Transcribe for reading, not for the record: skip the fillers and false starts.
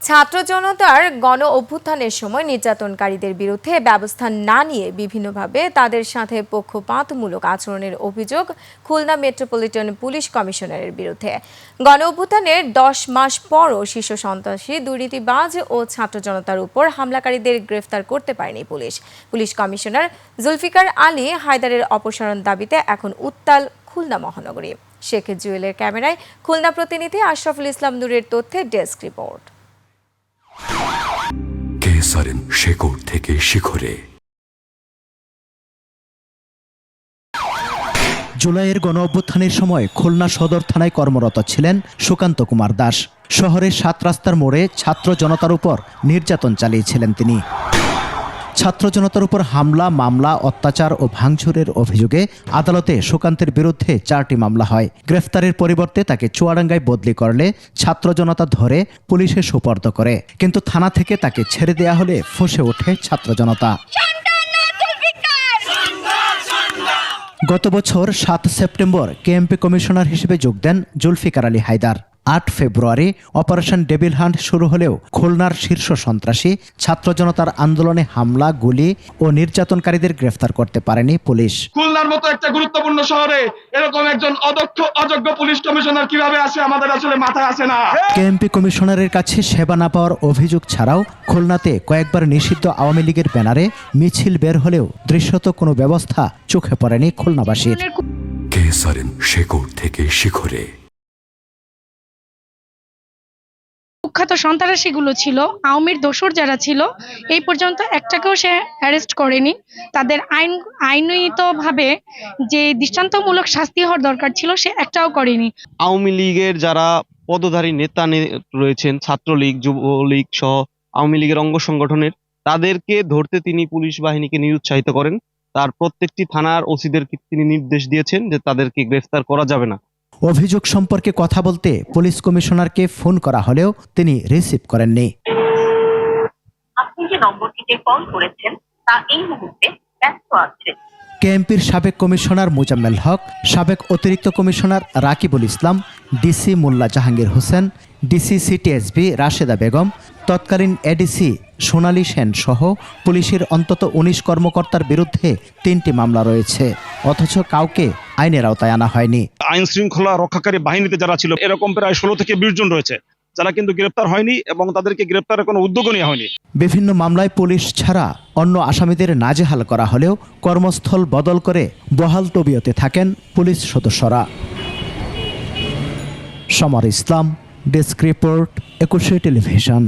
ছাত্র জনতার গণ অভ্যুত্থানের সময় নির্যাতনকারীদের বিরুদ্ধে ব্যবস্থা না নিয়ে বিভিন্নভাবে তাদের সাথে পক্ষপাতমূলক আচরণের অভিযোগ খুলনা মেট্রোপলিটন পুলিশ কমিশনারের বিরুদ্ধে। গণ অভ্যুত্থানের 10 মাস পরও শীর্ষ সন্ত্রাসী, দুর্নীতিবাজ ও ছাত্র জনতার উপর হামলাকারীদের গ্রেফতার করতে পারেনি police. Police commissioner Zulfiqar Ali হায়দারের অপসারণ দাবিতে এখন উত্তাল খুলনা মহানগরী। শেখ জুয়েলের ক্যামেরায় খুলনা প্রতিনিধি আশরাফুল ইসলাম নূরের তথ্যে ডেস্ক রিপোর্ট। কেসারেন শেকড় থেকে শিখরে। জুলাইয়ের গণ অভ্যুত্থানের সময় খুলনা সদর থানায় কর্মরত ছিলেন সুকান্ত কুমার দাস। শহরের 7 রাস্তার মোড়ে ছাত্র জনতার উপর নির্যাতন চালিয়েছিলেন তিনি। ছাত্র জনতার উপর হামলা, মামলা, অত্যাচার ও ভাঙচুরের অভিযোগে আদালতে সুকান্তের বিরুদ্ধে 4টি মামলা হয়। গ্রেফতারের পরিবর্তে তাকে চুয়াডাঙ্গায় বদলি করলে ছাত্র জনতা ধরে পুলিশে সোপর্দ করে, কিন্তু থানা থেকে তাকে ছেড়ে দেয়া হলে ফুঁসে ওঠে ছাত্র জনতা। গত বছর 7 সেপ্টেম্বর কেএমপি কমিশনার হিসেবে যোগ দেন জুলফিকার আলী হায়দার। 8 ফেব্রুয়ারি অপারেশন ডেভিল হান্ট শুরু হলেও খুলনার শীর্ষ সন্ত্রাসী, ছাত্র জনতার আন্দোলনে হামলা, গুলি ও নির্যাতনকারীদের গ্রেফতার করতে পারেনি পুলিশ। খুলনার মতো একটা গুরুত্বপূর্ণ শহরে এরকম একজন অযোগ্য পুলিশ কমিশনার কিভাবে আসে, আমাদের আসলে মাথায় আসে না। কেএমপি কমিশনারের কাছে সেবা না পাওয়ার অভিযোগ ছাড়াও খুলনাতে কয়েকবার নিষিদ্ধ আওয়ামী লীগের ব্যানারে মিছিল বের হলেও দৃশ্যত কোনো ব্যবস্থা চোখে পড়েনি খুলনাবাসীর। কেসারেন শেকড় থেকে শিখরে। কুখ্যাত সন্ত্রাসীগুলো ছিল, আওয়ামীর দোসর যারা ছিল, এই পর্যন্ত একটাকেও সে অ্যারেস্ট করেনি। তাদের আইনগতভাবে যে দৃষ্টান্তমূলক শাস্তি হওয়ার দরকার ছিল সে একটাও করেনি। আওয়ামী লীগের যারা পদধারী নেতা রয়েছেন, ছাত্রলীগ, যুবলীগ সহ আওয়ামী লীগের অঙ্গ সংগঠনের, তাদেরকে ধরতে তিনি পুলিশ বাহিনীকে নিরুৎসাহিত করেন। তার প্রত্যেকটি থানার ওসিদেরকে তিনি নির্দেশ দিয়েছেন যে তাদেরকে গ্রেফতার করা যাবে না। অভিযোগ সম্পর্কে কথা বলতে পুলিশ কমিশনারকে ফোন করা হলেও তিনি রিসিভ করেননি। আপনি যে নম্বরটিতে কল করেছেন তা এই মুহূর্তে ব্যস্ত আছে। কেএমপির সাবেক কমিশনার মোজাম্মেল হক, সাবেক অতিরিক্ত কমিশনার রাকিবুল ইসলাম, ডিসি মোল্লা জাহাঙ্গীর হোসেন, ডিসি সিটিএসবি রাশেদা বেগম, তৎকালীন এডিসি সোনালী সেন সহ পুলিশের অন্তত 19 কর্মকর্তার বিরুদ্ধে 3টি মামলা রয়েছে, অথচ কাউকে আইনের আওতায় আনা হয়নি। আইন শৃঙ্খলা রক্ষাকারী বাহিনীতে যারা ছিল এরকম প্রায় 16 থেকে 20 জন রয়েছে যারা কিন্তু গ্রেপ্তার হয়নি এবং তাদেরকে গ্রেপ্তারের কোনো উদ্যোগও নেওয়া হয়নি। বিভিন্ন মামলায় পুলিশ ছাড়া অন্য আসামিদের নাজেহাল করা হলেও কর্মস্থল বদল করে বহাল তবিয়তে থাকেন পুলিশ সদস্যরা। সমর ইসলাম, ডেস্ক রিপোর্ট, 21 টেলিভিশন।